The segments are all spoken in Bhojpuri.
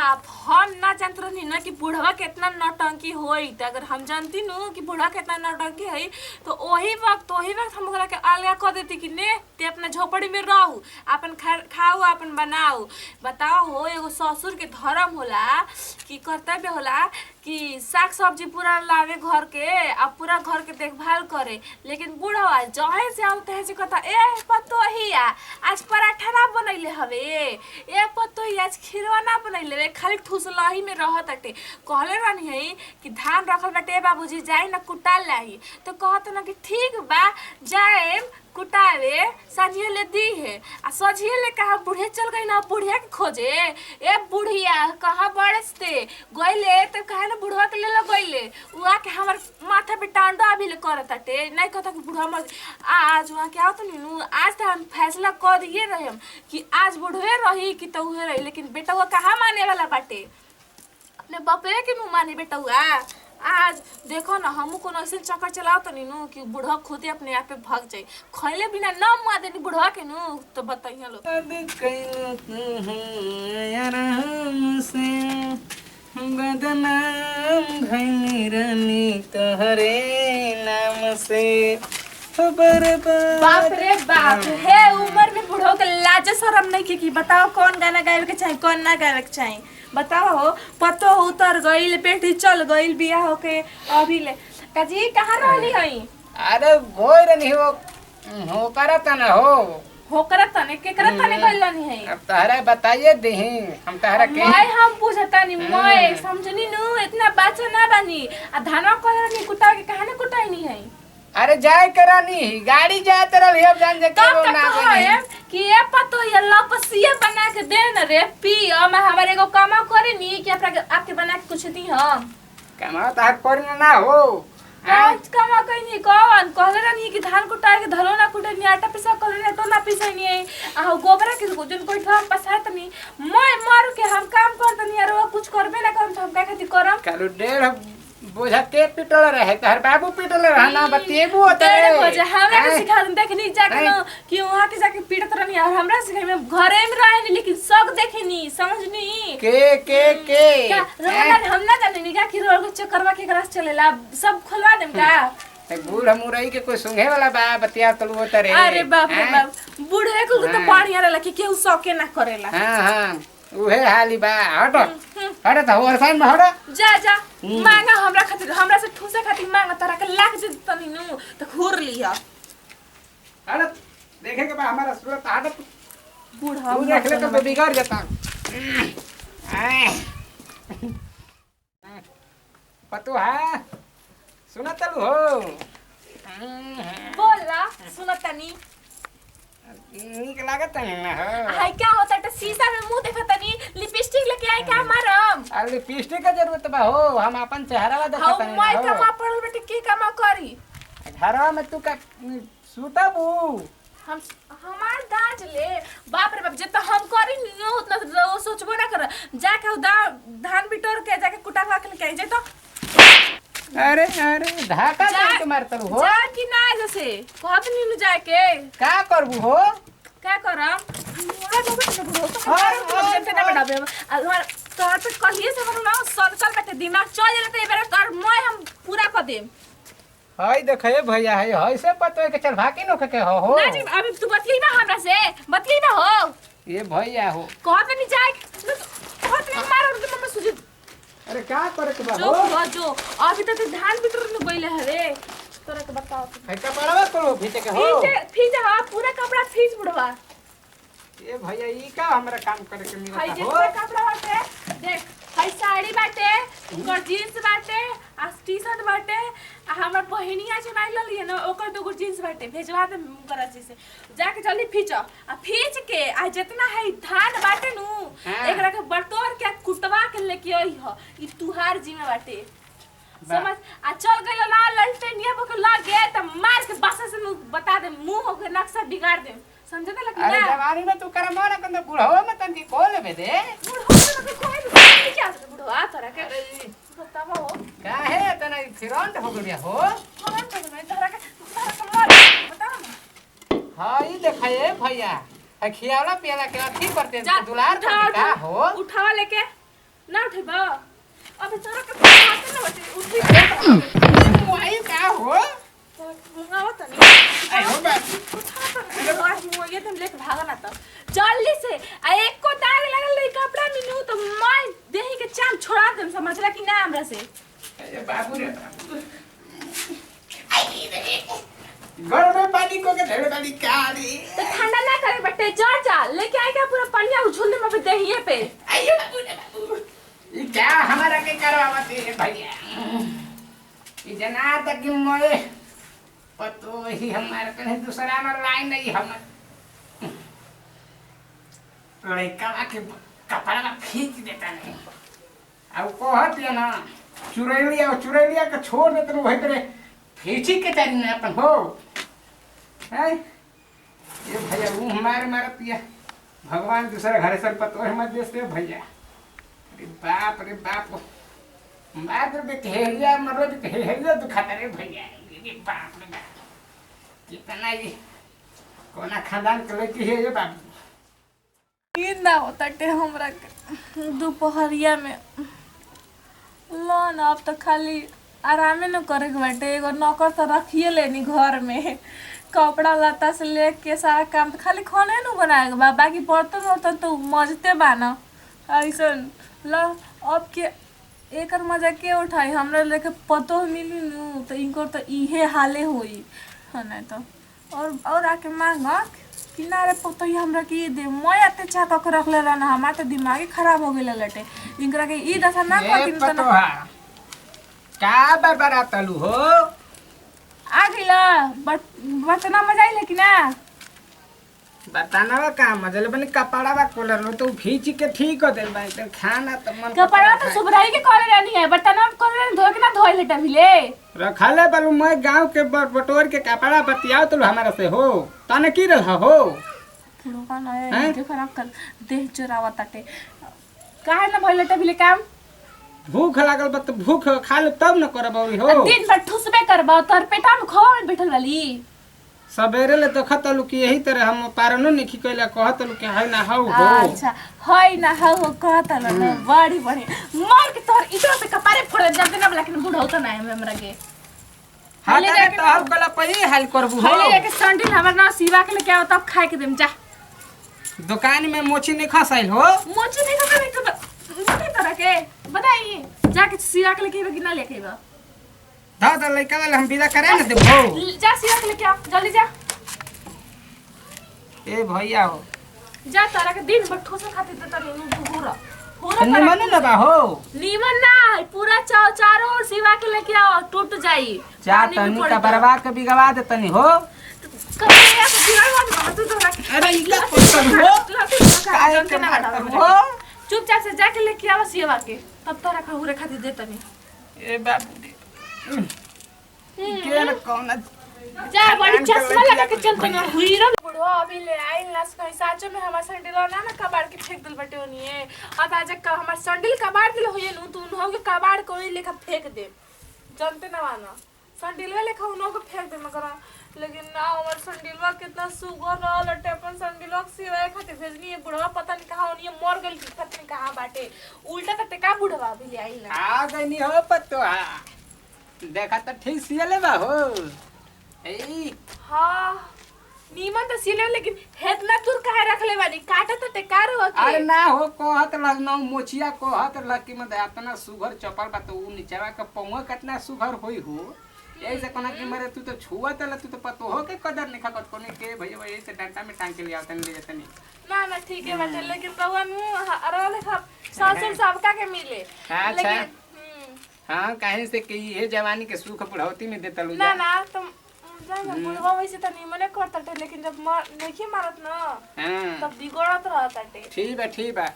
बाप, हम ना जानत रहनी ना कि बुढ़वा कितना नौटंकी होई। त अगर हम जानती नु कि बुढ़वा कितना नौटंकी है तो वही वक्त हम ओकरा के अलगा कर देती कि ने ते अपना झोपड़ी में रहू, अपन खाऊ, अपन बनाऊ। बताओ हो, एगो ससुर के धर्म होला कि कर्तव्य होला कि साग सब्जी पूरा लावे घर के, अब पूरा घर के देखभाल करे। लेकिन बुढ़वा जहे से आउ तहे से कहता ए पतोहिया आज पराठा ना बनैले हवे, ए पतोहिया आज खीरवा ना बनैले रे, खाली ठुसलही में रहत अटे। कहले रहनी है कि धान रखल बाटे बाबूजी जाई ना कुटा लाई, तो कहत ना कि ठीक बा जाए कुटावे, सझिए ले दी है आ सझिए ले कहा बुढ़िया चल गई ना, बुढ़िया के खोजे। ए बुढ़िया कहाँ बरसते गईले तो कहे ना बुढ़वा के ले लो गईले, वहाँ के हमार माथा पे टांडा अभी ले करत अटे। नहीं कहता कि बुढ़वा मर आज वहाँ के आओ तो नहीं, आज तो हम फैसला कर दिए रहे कि आज बुढ़वे रही कि तो हुए रही। लेकिन बेटा हुआ कहाँ माने वाला बाटे, अपने बपे के मुँह माने बेटा हुआ। आज देखो ना हमू कोनो ऐसे चक्कर चलाओ तो नीनू कि बुढ़वा खुदे अपने आप पे भाग जाए, खैले बिना न मुआ देनी बुढ़वा के नू। तो बताइए लो बदनाम भइनी रानी तोहरे नाम से बाप रे बाप, हे उम्र में बुढ़ो के लाज शरम नहीं की बताओ कौन गाना गावे के चाहिए कौन ना गावे के चाहिए। बताओ हो, पतो उतर गईल, बेटी चल गईल बिया होके अभी ले। काजी कहाँ रहली हई? अरे भोर नहीं हो करत न हो करत तने के करत तने गईल नहीं है। अब तहरा बताइए देही हम तहरा के हम पूछता नहीं मैं समझनी नु, इतना बाचा ना बानी आ धानवा कोला नहीं कुटा के कहां न कुटाई नहीं है। अरे जाए करानी गाड़ी जाए तेरा लेब जान जे के वो ना बने कि ये पतो ये लपसिया बना के दे न रे पी हम हमारे एगो कामा करे नी कि आपके बना के कुछ दी हम कमा तार पर ना हो। आज कामा कहीं नहीं कौन कहले रहनी कि धान कुटाए के धलो ना कुटे नी, आटा पिसा कहले रे तो ना पिसै नी आ गोबरा के जन कोई हम पसात नी मैं मार के हम काम कर दनी यार, वो कुछ करबे ना करम तो हम का खातिर करम। कालू डेढ़ बोझा के पिटल रहे तहर बाबू पिटल रहना बतिएबो होते बोझा हमरा के सिखा दन देखनी जाके न कि वहां के जाके पीटत रहनी और हमरा सिखाई में घरे में रहनी, लेकिन सब देखनी समझनी के रोना हम ना जाने का कि रोल को चक्करवा के ग्रास चलेला सब खुलवा देम का। बूढ़ मुरई के कोई सुंघे वाला बा बतिया तलु उतरे। अरे बाप रे बाप, बूढ़े को तो बढ़िया रहला कि केहू सके ना करेला। हां उहे हाली बा। हट हट त वरसान में हट जा मांगा हमरा खातिर, हमरा से ठूसे खातिर मांगा तोरा के लाग जे तनी नु त घूर लिया। अरे देखे के बा हमारा सूरत हट बूढ़ा तू देख ले तो बिगड़ जाता। पतु है सुना तलु हो बोला सुनतनी नीक लागत है ना हो। हाय क्या होता है शीशा में मुंह देखतनी लिपस्टिक लेके आई का मारम। अरे लिपस्टिक का जरूरत बा हो, हम अपन चेहरा ला देखत हम मैं कमा पड़ल बेटे की कमा करी घरवा में तू का सुतबू हम हमार दाज ले। बाप रे बाप जितना हम करी नो उतना तो सोचबो ना कर, जाके धान बिटोर के जाके कुटावा के लेके आई जे तो। अरे अरे धाका के मारतल हो जा कि ना जैसे कहत नी नु जाके का करबू हो क्या करम मोरा जो बेटे बुढ़ो तो हमारे जब ना बड़ा बे और तोर पे कहिए से हम ना संकल बेटे दिमाग चल जाते ए बेरा कर मैं हम पूरा कर देम। हाय देखे भैया है से पतो के चल भाकी नो के हो ना जी अभी तू बतली ना हमरा से बतली ना हो ये भैया हो कहत नहीं जाए कहत नहीं मार और मम्मी सुजी। अरे क्या करे के बा जो हो जो अभी तो धान बिटर में गइले हरे तोरा के बताओ है कपड़वा करो भीते के हो फीज हां पूरा कपड़ा फीज बुढ़वा। ये भैया ई का हमरा काम करे के मिलता हाय हो। जे कपड़ा बाटे देख, हाय साड़ी बाटे, ओकर जींस बाटे, आ टी-शर्ट बाटे, आ हमर बहिनिया जे नाइ ललिए न ओकर दुगो जींस बाटे भेजवा दे कराची से जाके जल्दी फीच आ फीच के आ जितना है धान बाटे नु एकरा के बटोर के कुटवा के लेके आई ह ई तुहार जी में बाटे समझ। आ चल गइल ना ललटेनिया बके लग गए त मार के बसे से बता दे मुंह के नक्शा बिगाड़ दे समझे ना। लग अरे जवानी में तू कर मार कंद बुढ़वा में तन की कोल में दे बुढ़वा में कोई क्या बुढ़वा तोरा के बतावा हो काहे तना फिरंट हो गया हो। कौन तो नहीं तोरा के मार बता ना। हां ई देखाए भैया है खियाला पियाला के अथी करते जा, दुलार उठा, का हो उठावा लेके ना उठेबा अबे तोरा के हाथ ना बटे उठी मोबाइल का हो मंगावत नहीं आई हो बा ये तुम लेके भागा ना तो जल्दी से आ एक को दाग लगल रही कपड़ा में नु तो मैं देही के चाम छोड़ा देम समझला कि ना हमरा से अरे बाबू रे गरम पानी को के ढेर पानी का रे तो ठंडा ना करे बटे जड़ जा लेके आएगा पूरा पनिया उछल दे मैं देहिए पे आइयो बाबू रे बाबू ये क्या हमारा के करवावत है भैया ये जना तक कि मोए पतो ही हमारे कहीं दूसरा ना लाइन नहीं हम लड़का के कपड़ा में खींच देता नहीं अब कहत है ना चुरैलिया के छोड़ देते ना वही तरह खींची के चारी ना अपन हो है ये भैया वो हमारे मारत या भगवान दूसरा घर से पतो है मत देते भैया अरे बाप मार दे केहरिया मरो दे केहरिया दुखाता रे भैया ये बाप रे बाप कितना ये कोना खानदान के लेके है ये बाप नींद ना होता टे हमरा के दोपहरिया में लो ना अब तो खाली आरामे न करे के बाटे एगो नौकर तो रखिए लेनी घर में कपड़ा लत्ता से लेके सारा काम तो खाली खाने न बनाए के बा बाकी बर्तन वर्तन तो मजते बा ना ऐसन लो अब के एकर मजा के उठाई हमरा लेके पतो मिली नु तो इनको तो इहे हाले होई है ना तो और आके मांगक किनारे पतो ही हमरा की दे मैं अते चाह के रख ले ना हमार तो दिमाग ही खराब हो गेल लटे इनकरा के ई दशा ना करती पतो हा का बरबरा तलू हो आ गइला बतना मजा आई लेकिन ना बताना का मजल बने कपड़ा बा कोलर लो तो खींच के ठीक हो देल भाई तो खाना तो मन कपड़ा तो सुबराई के करे रहनी है बतना करे रहनी धोए के ना धोए लेटा भिले रखा ले बलू मैं गांव के बटोर के कपड़ा बतियाओ तो हमारा से हो तने की रहा हो लोगन है देख खराब कर देह चोरावा ताटे काहे ना भइल लेटा भिले काम भूख लागल बा तो भूख खा ले तब न करबौरी हो दिन भर ठुसबे करबा तोर पेटा में खवा में बैठल वाली सबेरे ले देखत लू कि यही तरह हम पारनो नहीं कइला कहत लू कि है ना हो अच्छा है ना हो कहत ल बड़ी बड़ी मार के तोर इतना से कपारे फोड़ जब ना लेकिन बूढ़ा होता ना है हमरा के हाले तो अब गला पही हाल करबू हो हाले के संडिल हमर ना सिवा के लेके आओ तब खाए के देम जा दुकान में मोची नहीं खसाइल हो मोची नहीं खा के नहीं तरह के बताइए जाके सिवा के लेके कि ना लेके बा धा धा लइका वाला हम विदा करे ना देबो जा सिवा के लेके आ जल्दी जा ए भैया हो जा तारा के दिन भर ठोसा खाते देता नहीं पूरा निमन न बा हो नीमन ना पूरा चारों ओर सिवा के लेके आओ टूट जाई चा तनी का बर्बाद के बिगवा दे तनी हो कबे को बिगड़वा तू तो अरे ई का पत्थर हो काहे के हो चुपचाप से जाके लेके आवा सिवा के तब तोरा खहुरे खाते देता नहीं ए बाबू के न कौन जा बड़ी चश्मा लगा के चलत ना हुई रे बुढ़वा अभी ले आई लास कहीं साचो में हमार सैंडल ना ना कबाड़ के फेंक दिल बटे ओनिए और आज का हमार सैंडल कबाड़ दिल होई नु तू हो के कबाड़ कोई लेखा फेंक दे जानते ना मानो सैंडलवा लेखा उनो को फेंक दे मगर लेकिन ना हमार सैंडलवा कितना सुगर रहल अटे अपन सैंडलवा सिवाय खाते भेजनी है बुढ़वा पता नहीं कहां ओनिए मर गेल कि पता नहीं कहां बाटे उल्टा तते का बुढ़वा अभी ले आई ना आ गई हो पतो देखा तो ठीक सियले बा हो ए हां नीमन तो सिले लेकिन हेतना दूर काहे रखले बानी काटा तो टेकार हो के अरे ना हो कहत लगना मोचिया कहत लकी में इतना सुगर चपल बा तो उ नीचवा के पौवा कितना सुगर होई हो ऐसे कोना के मारे तू तो छुआ तला तू तो पतो हो के कदर नहीं खकट कोने के भैया भैया से डंडा में टांग के ले आवतन ले जतनी ना ठीक है बाटे लेकिन रउआ नु अरले सब सासुर सबका के मिले अच्छा हां काहे से कि ये जवानी के सुख बुढ़ौती में देतलू ना तुम जाना बुढ़वा वैसे त निमने करतटे लेकिन जब नहीं मारत ना हां तब बिगड़त रहतटे ठीक बा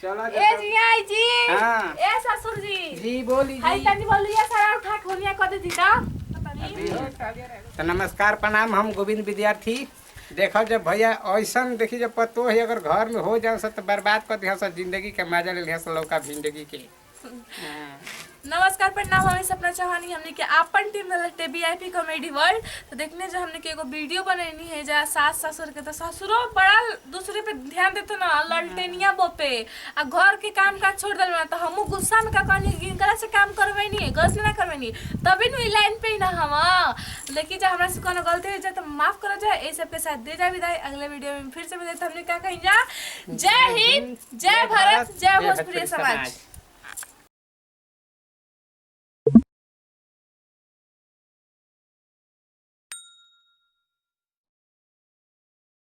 चलो ए जी आई जी हां ए ससुर जी जी बोली हाय जी तनी बोलिए सारा उठा खोलिया कर दी ता पता नहीं तो नमस्कार प्रणाम हम गोविंद विद्यार्थी देखो जब भैया ऐसा देखी जब पतो है अगर घर में हो जाओ तो बर्बाद कर दिया सब जिंदगी के मजा ले लिया लौका जिंदगी के नमस्कार प्रणाम, हमें सपना चौहानी हमने के आपन टीम ललटे वीआईपी कॉमेडी वर्ल्ड। तो देखने जो हमने के एगो वीडियो बनैनी है जा सास ससुर के, तो ससुरो बड़ा दूसरे पे ध्यान देते ना ललटेनिया बोपे आ घर के काम काज छोड़ दल ना। तो हमहू गुस्सा में का कहनी इनकरा से काम करवैनी गलत ना करवैनी तभी नु लाइन पे ना हम। लेकिन जब हमरा से कोनो गलती हो जाए तो माफ करो जाए। ए सब के साथ दे जा विदाई, अगले वीडियो में फिर से मिले। तो हमने क्या कहीं जा, जय हिंद, जय भारत, जय भोजपुरी समाज।